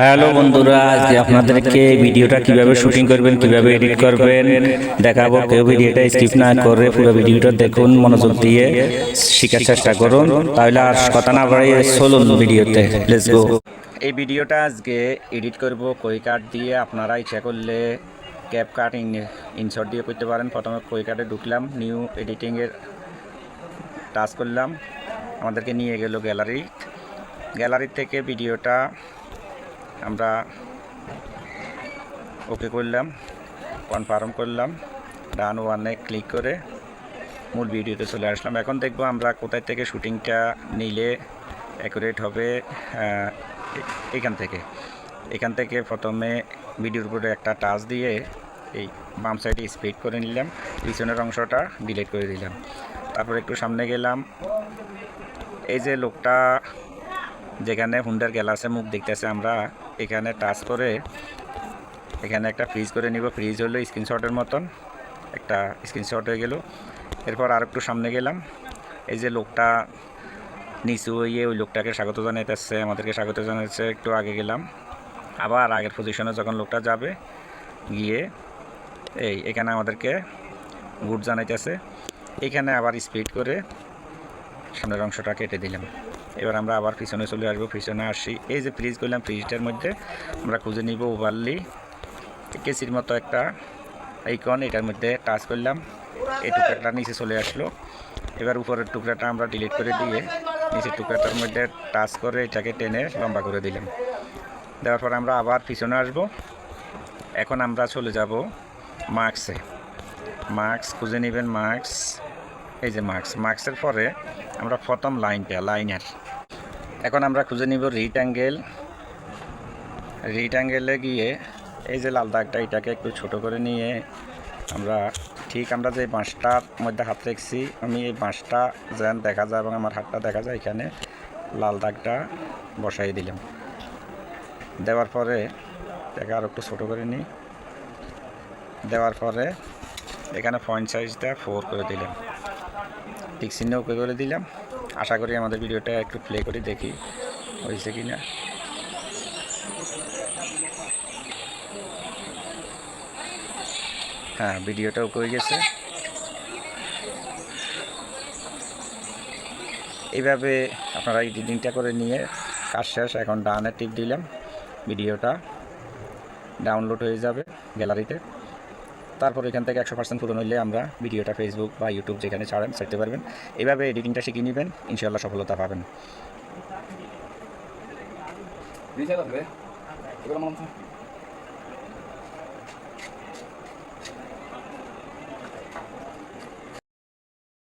Hello বন্ধুরা, আজকে আপনাদেরকে ভিডিওটা কিভাবে শুটিং করবেন, কিভাবে এডিট করবেন দেখাবো। কেউ ভিডিওটা স্কিপ না করে পুরো ভিডিওটা দেখুন, মনোযোগ দিয়ে শেখার চেষ্টা করুন। তাহলে আর কথা না বাড়িয়ে চলুন ভিডিওতে, লেটস গো। এই ভিডিওটা আজকে এডিট করব কুইকার্ট দিয়ে। আপনারা ইচ্ছা করলে ক্যাপকাট ইনসার্ট দিয়ে করতে পারেন। প্রথমে কুইকার্টে ঢুকলাম, নিউ এডিটিংয়ের টাচ করলাম, আমাদেরকে নিয়ে গেল গ্যালারি থেকে ভিডিওটা আমরা ওকে করলাম, কনফার্ম করলাম, ডান ওয়ানে ক্লিক করে মূল ভিডিওতে চলে আসলাম। এখন দেখব আমরা কোথায় থেকে শুটিংটা নিলে অ্যাকুরেট হবে। এখান থেকে প্রথমে ভিডিওর উপরে একটা টাচ দিয়ে এই বাম সাইডে স্পিড করে নিলাম, পিছনের অংশটা ডিলিট করে দিলাম। তারপর একটু সামনে গেলাম, এই যে লোকটা যেখানে হুন্ডার গ্লাসে মুখ দেখতেছে আমরা এখানে টাচ করে এখানে একটা ফ্রিজ করে নিব। ফ্রিজ হলো স্ক্রিনশটের মতন একটা স্ক্রিনশট হয়ে গেল। এরপর আর একটু সামনে গেলাম, এই যে লোকটা নিচু হয়ে ওই লোকটাকে স্বাগত জানাইতেছে, আমাদেরকে স্বাগত জানাচ্ছে। একটু আগে গেলাম, আবার আগের পজিশনে যখন লোকটা যাবে গিয়ে এখানে আমাদেরকে গুড জানাইতেছে। এখানে আবার স্পিড করে সামনের অংশটা কেটে দিলাম। এবার আমরা আবার পিছনে চলে আসবো। পিছনে আসি, এই যে ফ্রিজ করলাম, ফ্রিজটার মধ্যে আমরা খুঁজে নিব ওভারলি কেসির মতো একটা আইকন, এটার মধ্যে টাচ করলাম, এই টুকরাটা নিচে চলে আসলো। এবার উপরের টুকরাটা আমরা ডিলিট করে দিয়ে নিচের টুকরাটার মধ্যে টাচ করে এটাকে টেনে লম্বা করে দিলাম। দেওয়ার পর আমরা আবার পিছনে আসব। এখন আমরা চলে যাব মার্কসে। মার্কস খুঁজে নেবেন, মার্কস, এই যে মার্কসের পরে আমরা প্রথম লাইনের এখন আমরা খুঁজে নিব রিট অ্যাঙ্গেলে গিয়ে এই যে লাল দাগটা এটাকে একটু ছোট করে নিয়ে আমরা আমরা যে বাঁশটার মধ্যে হাত রেখেছি, আমি এই বাঁশটা যেন দেখা যায় এবং আমার হাতটা দেখা যায়, এখানে লাল দাগটা বসাই দিলাম। দেওয়ার পরে এটাকে আর একটু ছোটো করে নিই, দেওয়ার পরে এখানে পয়েন্ট সাইজটা 4 করে দিলাম, টিক চিহ্ন ওকে করে দিলাম। আশা করি আমাদের ভিডিওটা একটু প্লে করে দেখি হয়েছে কি না। হ্যাঁ, ভিডিওটা ওকে হয়ে গেছে। এইভাবে আপনারা এডিটিংটা করে নিয়ে কাজ শেষ। এখন ডানে টিপ দিলাম, ভিডিওটা ডাউনলোড হয়ে যাবে গ্যালারিতে। তারপর এখান থেকে 100% পূরণ হইলে আমরা ভিডিওটা ফেসবুক বা ইউটিউব যেখানে ছাড়তে পারবেন। এইভাবে এডিটিংটা শিখে নেবেন, ইনশাআল্লাহ সফলতা পাবেন।